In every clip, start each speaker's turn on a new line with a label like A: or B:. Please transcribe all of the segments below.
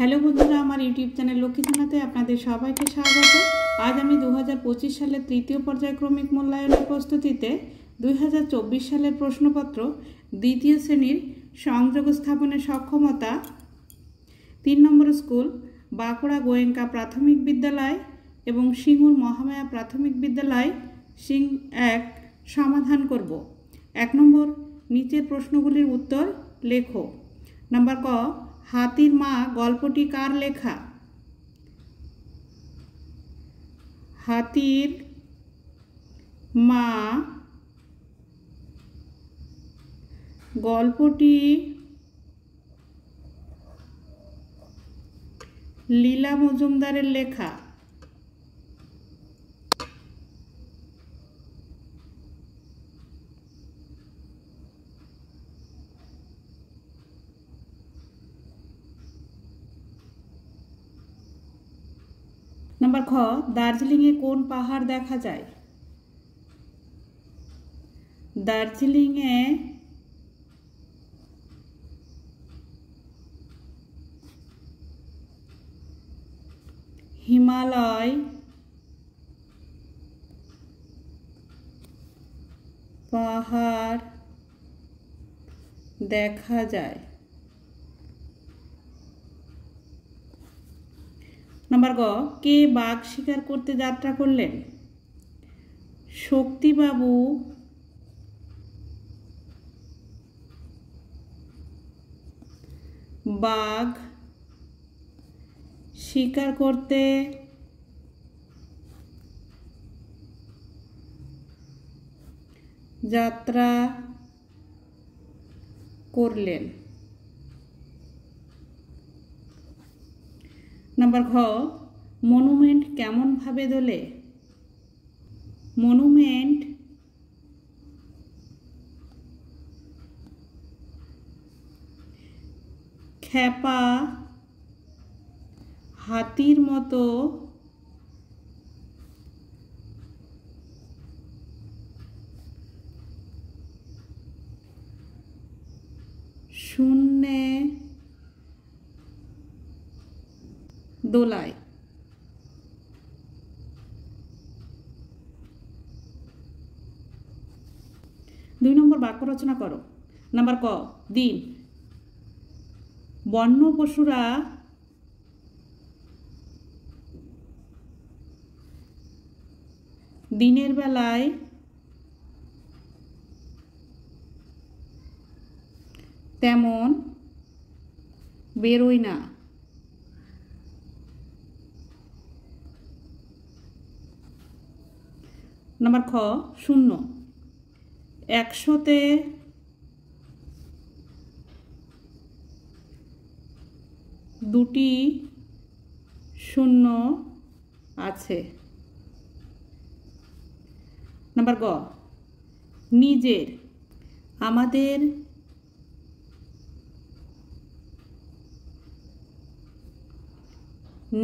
A: Hello বন্ধুরা, আমার YouTube channel লক্ষ্মীছানাতে আপনাদের সবাইকে স্বাগত। আজ আমি 2025 সালের তৃতীয় পর্যায়ক্রমিক মূল্যায়নের প্রস্তুতিতে 2024 সালের প্রশ্নপত্র দ্বিতীয় শ্রেণীর সংযোগ স্থাপনের সক্ষমতা 3 নম্বর স্কুল বাঁকুড়া গোয়েঙ্কা প্রাথমিক বিদ্যালয় এবং সিঙ্গুর মহামায়া প্রাথমিক বিদ্যালয় সিং 1 সমাধান করব। 1 নম্বর, নিচের প্রশ্নগুলির উত্তর লেখো। নাম্বার ক, হাতির মা গল্পটি কার লেখা? হাতির মা গল্পটি লীলা মজুমদারের লেখা। নাম্বার খ, দার্জিলিংয়ে কোন পাহাড় দেখা যায়? দার্জিলিংয়ে হিমালয় পাহাড় দেখা যায়। নাম্বার গ, কে বাঘ শিকার করতে যাত্রা করলেন? শক্তিবাবু বাঘ শিকার করতে যাত্রা করলেন। নাম্বার ঘ, মনুমেন্ট কেমন ভাবে দোলে? মনুমেন্ট খ্যাপা হাতির মতো শূন্যে দোলায়। 2 নম্বর, বাক্য রচনা করো। নাম্বার ক, দিন। বন্য পশুরা দিনের বেলায় তেমন বেরোয় না। নাম্বার খ, 0। 100-তে 2টি শূন্য আছে। নাম্বার গ, নিজের। আমাদের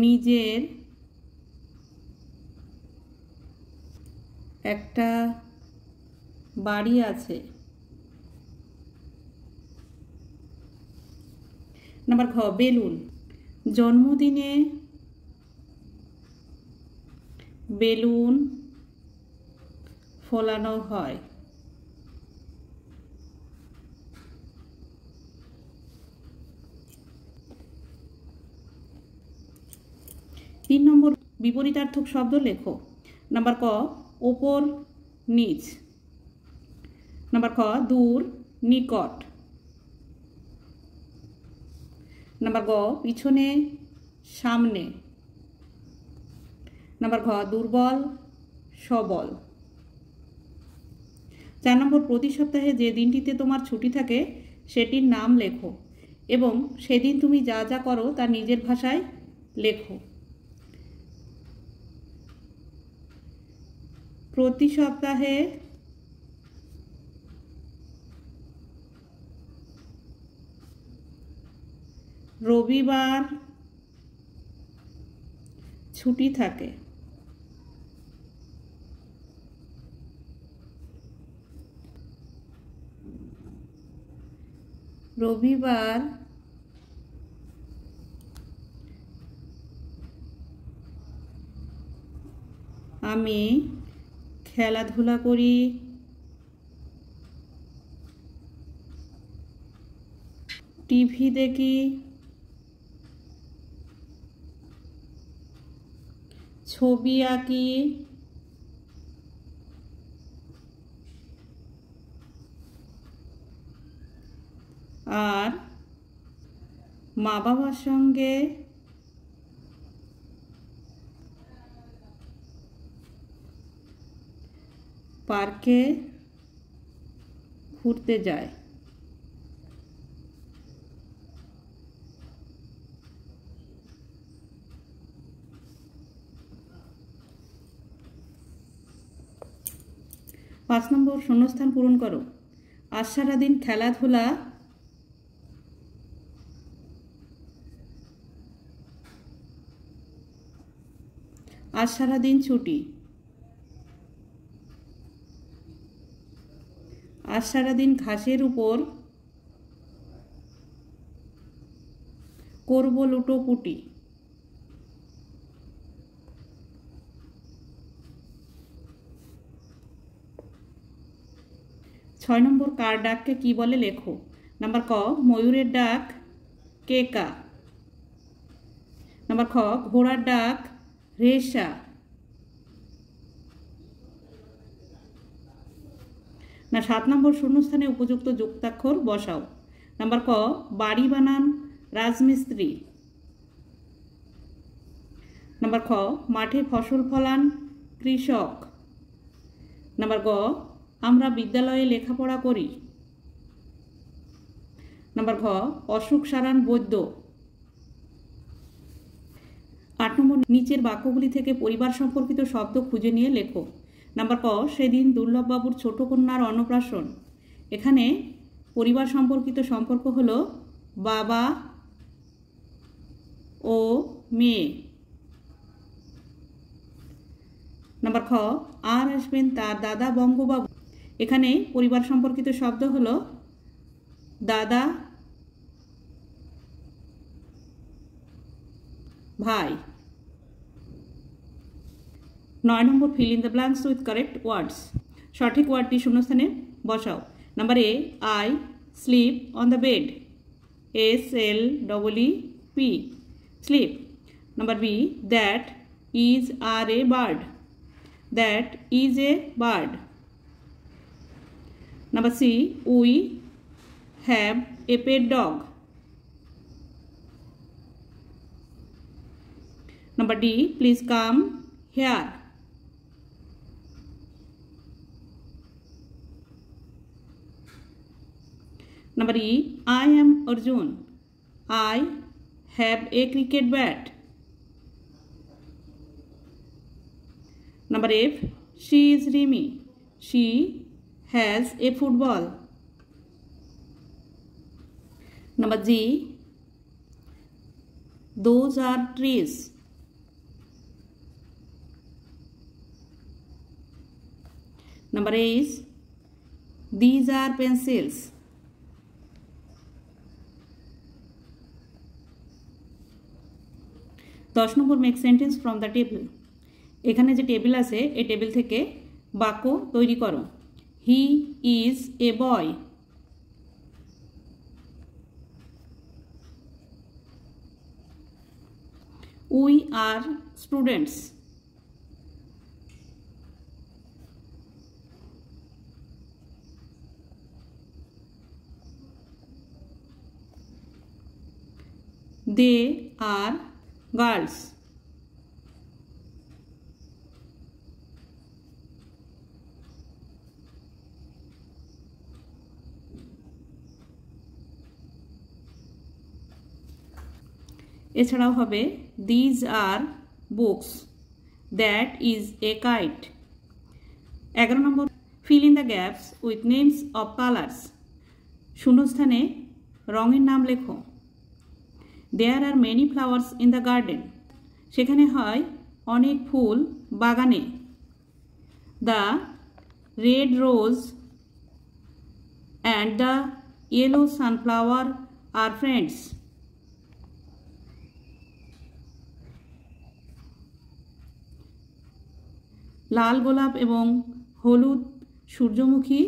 A: নিজের একটা বাড়ি আছে। নাম্বার ঘ, বেলুন। জন্মদিনে বেলুন ফোলানো হয়। তিন নম্বর, বিপরীতার্থক শব্দ লেখো। নাম্বার ক, ওপর নিচ। নাম্বার খ, দূর নিকট। নাম্বার গ, পিছনে সামনে। নাম্বার ঘ, দুর্বল সবল। 4 নম্বর, প্রতি সপ্তাহে যে দিনটিতে তোমার ছুটি থাকে সেটির নাম লেখো এবং সেদিন তুমি যা যা করো তা নিজের ভাষায় লেখো। প্রতি সপ্তাহে রবিবার ছুটি থাকে। রবিবার আমি খেলাধুলা করি। টিভি দেখি। ছবি আঁকি। আর মা বাবার সঙ্গে পার্কে ঘুরতে যায়। পাঁচ নম্বর শূন্যস্থান পূরণ করো। আজ সারাদিন খেলাধুলা। আজ সারাদিন ছুটি। আজ সারাদিন ঘাসের উপর করব লুটোপুটি। ছয় নম্বর কার ডাককে কি বলে লেখো। নাম্বার ক ময়ূরের ডাক কেকা। নাম্বার খ ঘোড়ার ডাক রেশা। না 7 নম্বর শূন্যস্থানে উপযুক্ত যুক্তাক্ষর বসাও। নাম্বার ক বাড়ি বানান রাজমিস্ত্রি। নাম্বার খ মাঠে ফসল ফলান কৃষক। নাম্বার গ আমরা বিদ্যালয়ে লেখাপড়া করি। নাম্বার ঘ অসুখ সারান বৈদ্য। 8 নম্বর নিচের বাক্যগুলি থেকে পরিবার সম্পর্কিত শব্দ খুঁজে নিয়ে লেখো। নাম্বার ক সেদিন দুর্লভবাবুর ছোট কন্যার অন্নপ্রাশন। এখানে পরিবার সম্পর্কিত সম্পর্ক হলো বাবা ও মেয়ে। নাম্বার খ আর আসবেন তার দাদা বঙ্গবাবু। এখানে পরিবার সম্পর্কিত শব্দ হলো দাদা ভাই। 9 নম্বর fill in the blanks with correct words. সঠিক ওয়ার্ডটি শূন্যস্থানে বসাও। Number A I sleep on the bed. SLEEP sleep. Number B that is are a bird. That is a bird. Number C, we have a pet dog. Number D, please come here. Number E, I am Arjun. I have a cricket bat. Number F, she is Rimi. She has a football. Number G, those are trees. Number A is these are pencils. দশ নম্বর make sentence from the table. এখানে যে table আছে এই table থেকে বাক্য তৈরি করো। He is a boy. We are students. They are girls. এছাড়াও হবে these are books. That is a kite. 11 number fill in the gaps with names of colors. শূন্যস্থানে রঙের নাম লেখো। There are many flowers in the garden. সেখানে হয় অনেক ফুল বাগানে। The red rose and the yellow sunflower are friends. লাল গোলাপ এবং হলুদ সূর্যমুখী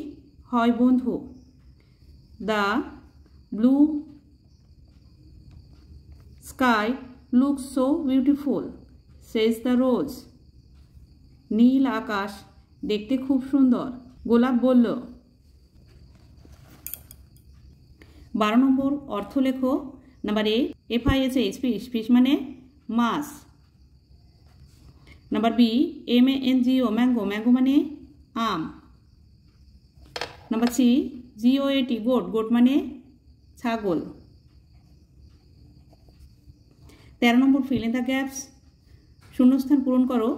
A: হয় বন্ধু। The blue sky looks so beautiful says the rose. নীল আকাশ দেখতে খুব সুন্দর, গোলাপ বলল। 12 নম্বর অর্থ লেখো। Number A, FISH fish, fish মানে মাছ। Number B, MANGO mango, mango মানে আম। Number C, GOAT goat, goat মানে ছাগল। 13 নম্বর ফিল ইন দ্য গ্যাপস, শূন্যস্থান পূরণ করো।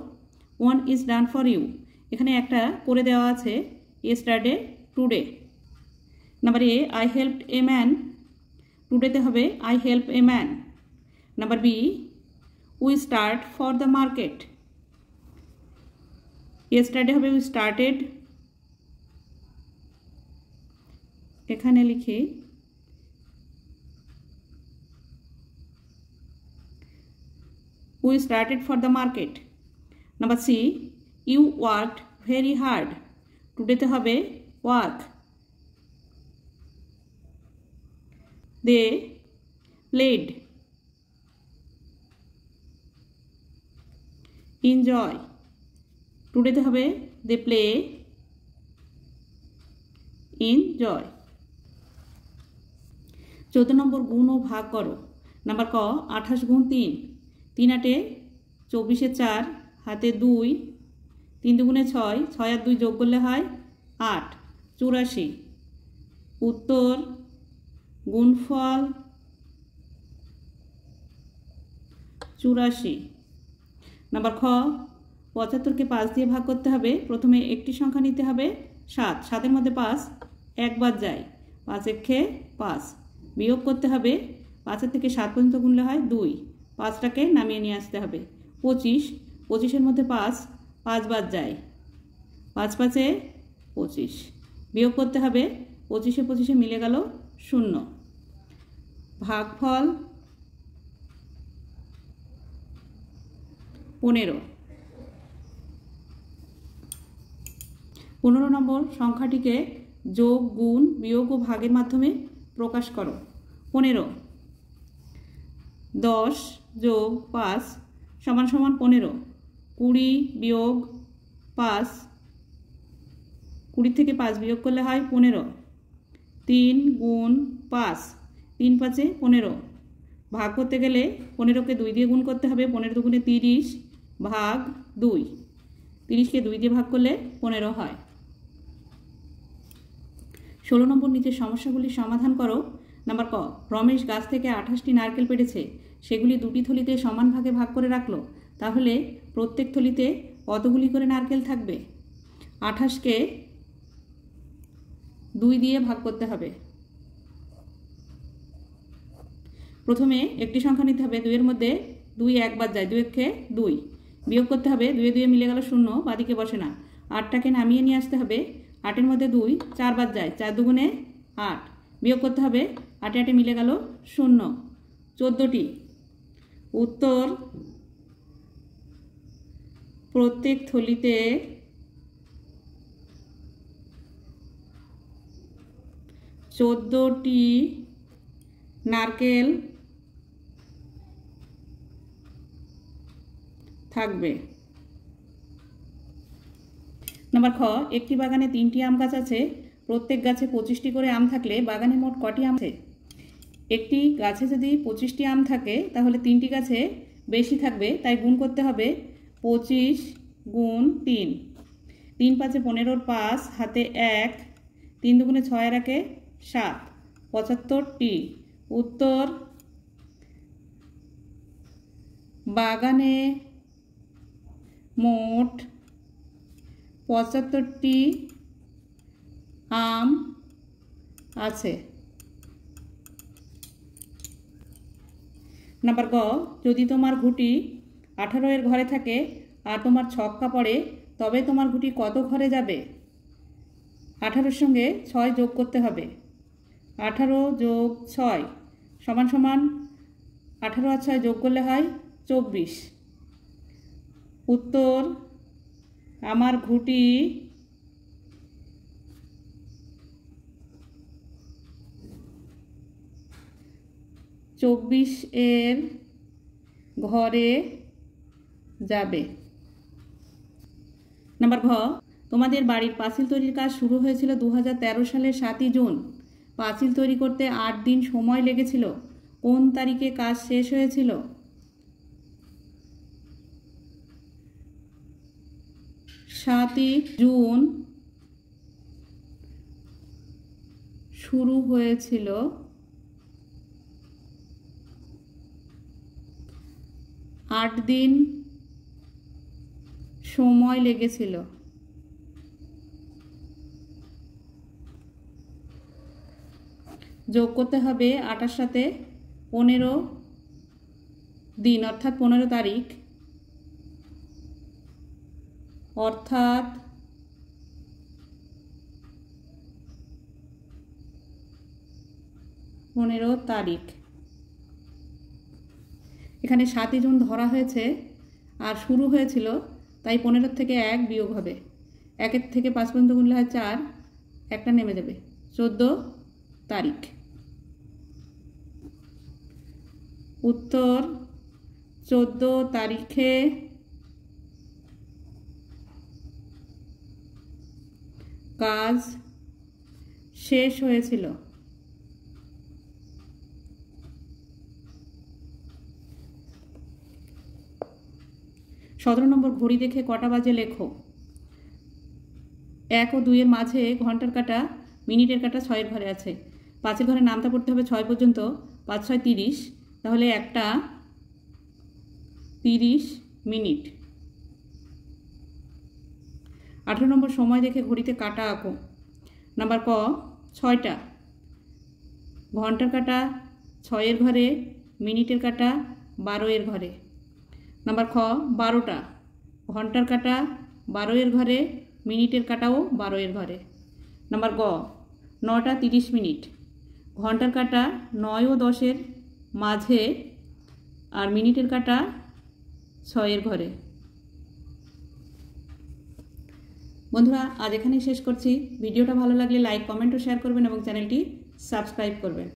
A: 1 is done for you, এখানে একটা করে দেওয়া আছে yesterday today। Number A, I helped a man, টুডেতে হবে I help a man। Number B, we start for the market, yesterday হবে we started, এখানে লিখি we started for the market। Number C, you worked very hard, টুডেতে হবে work। they played, enjoy, টুডেতে হবে they play, enjoy। 14 নম্বর গুণ ও ভাগ করো। Number ক, 28 গুণ 3, 3 8 24 4, হাতে 2, 3 দুগুণে 6, 6 আর 2 যোগ করলে হয় 8, 84। উত্তর গুণফল 84। নাম্বার খ, 75কে 5 দিয়ে ভাগ করতে হবে। প্রথমে একটি সংখ্যা নিতে হবে 7, 7-এর মধ্যে 5 একবার যায়, 5 একে 5। বিয়োগ করতে হবে, 5 থেকে 7 পর্যন্ত গুনলে হয় 2, 5টাকে নামিয়ে নিয়ে আসতে হবে। 25, 25-এর মধ্যে 5 5 বার যায়, 5 5-এ 25। বিয়োগ করতে হবে, 25-এ 25-এ মিলে গেল 0। ভাগফল 15। 15 নম্বর সংখ্যাটিকে যোগ, গুণ, বিয়োগ ও ভাগের মাধ্যমে প্রকাশ করো। 15, 10 যোগ 5 সমান সমান 15। 20 বিয়োগ 5, 20 থেকে 5 বিয়োগ করলে হয় 15। 3 গুণ 5, 3 5-এ 15। ভাগ করতে গেলে 15কে 2 দিয়ে গুণ করতে হবে, 15 দুগুণে 30 ভাগ 2, 30কে 2 দিয়ে ভাগ করলে 15 হয়। 16 নম্বর নিচের সমস্যাগুলির সমাধান করো। নাম্বার ক, রমেশ গাছ থেকে 28টি নারকেল পেড়েছে, সেগুলি 2টি থলিতে সমান ভাগে ভাগ করে রাখলো, তাহলে প্রত্যেক থলিতে কতগুলি করে নারকেল থাকবে? 28কে 2 দিয়ে ভাগ করতে হবে। প্রথমে একটি সংখ্যা নিতে হবে, 2-এর মধ্যে 2 একবার যায়, 2 একে 2। বিয়োগ করতে হবে, 2 2 মিলে গেল 0, বাদিকে বসে না। 8টাকে নামিয়ে নিয়ে আসতে হবে, 8-এর মধ্যে 2 4 বার যায়, 4 দুগুণে 8। বিয়োগ করতে হবে, 8 8-এ মিলে গেল 0, 14টি। উত্তর প্রত্যেক থলিতে 14টি নারকেল থাকবে। নাম্বার খ, একটি বাগানে 3টি আম গাছ আছে, প্রত্যেক গাছে 25টি করে আম থাকলে বাগানে মোট কটি আম আছে? একটি গাছে যদি 25টি আম থাকে তাহলে 3টি গাছে বেশি থাকবে, তাই গুণ করতে হবে 25 গুণ 3। 3 5-এ 15-র 5, হাতে 1, 3 দুগুণে 6 আর 1-এ 7, 75টি। উত্তর বাগানে মোট 75টি আম আছে। নাম্বার গ, যদি তোমার ঘুটি 18-এর ঘরে থাকে আর তোমার ছক্কা পড়ে, তবে তোমার ঘুটি কত ঘরে যাবে? 18-এর সঙ্গে 6 যোগ করতে হবে। 18 যোগ 6 সমান সমান 18 আর 6 যোগ করলে হয় 24। উত্তর আমার ঘুঁটি চব্বিশ এর ঘরে যাবে। নাম্বার ঘ, তোমাদের বাড়ির পাঁচিল তৈরির কাজ শুরু হয়েছিল 2013 সালের 7ই জুন। পাঁচিল তৈরি করতে 8 দিন সময় লেগেছিল। কোন তারিখে কাজ শেষ হয়েছিল? 7ই জুন শুরু হয়েছিল, 8 দিন সময় লেগেছিল। যোগ করতে হবে 28 সাথে 15 দিন অর্থাৎ 15 তারিখ, অর্থাৎ 15 তারিখ। এখানে 7ই জুন ধরা হয়েছে আর শুরু হয়েছিল, তাই 15 থেকে 1 বিয়োগ হবে। 1 থেকে 5 পর্যন্ত গুনলে হয় 4, একটা নেমে যাবে, 14 তারিখ। উত্তর 14 তারিখে কাজ শেষ হয়েছিল। 17 নম্বর, ঘড়ি দেখে কটা বাজে লেখো। 1 ও 2 এর মাঝে ঘন্টার কাঁটা, মিনিটের কাঁটা 6 এর ঘরে আছে। 5 এর ঘরে নামতা পড়তে হবে 6 পর্যন্ত, 5 6 30, তাহলে একটা 30 মিনিট। 18 নম্বর, সময় দেখে ঘড়িতে কাঁটা আঁকো। নাম্বার ক, 6টা, ঘন্টার কাঁটা 6 এর ঘরে, মিনিটের কাঁটা 12 এর ঘরে। নাম্বার খ, 12টা, ঘন্টার কাঁটা 12 এর ঘরে, মিনিটের কাঁটাও 12 এর ঘরে। নাম্বার গ, 9টা 30 মিনিট, ঘন্টার কাঁটা 9 ও 10 এর মাঝে আর মিনিটের কাঁটা 6 এর ঘরে। বন্ধুরা, আজ এখানেই শেষ করছি। ভিডিওটা ভালো লাগলে লাইক, কমেন্ট ও শেয়ার করবেন এবং চ্যানেলটি সাবস্ক্রাইব করবেন।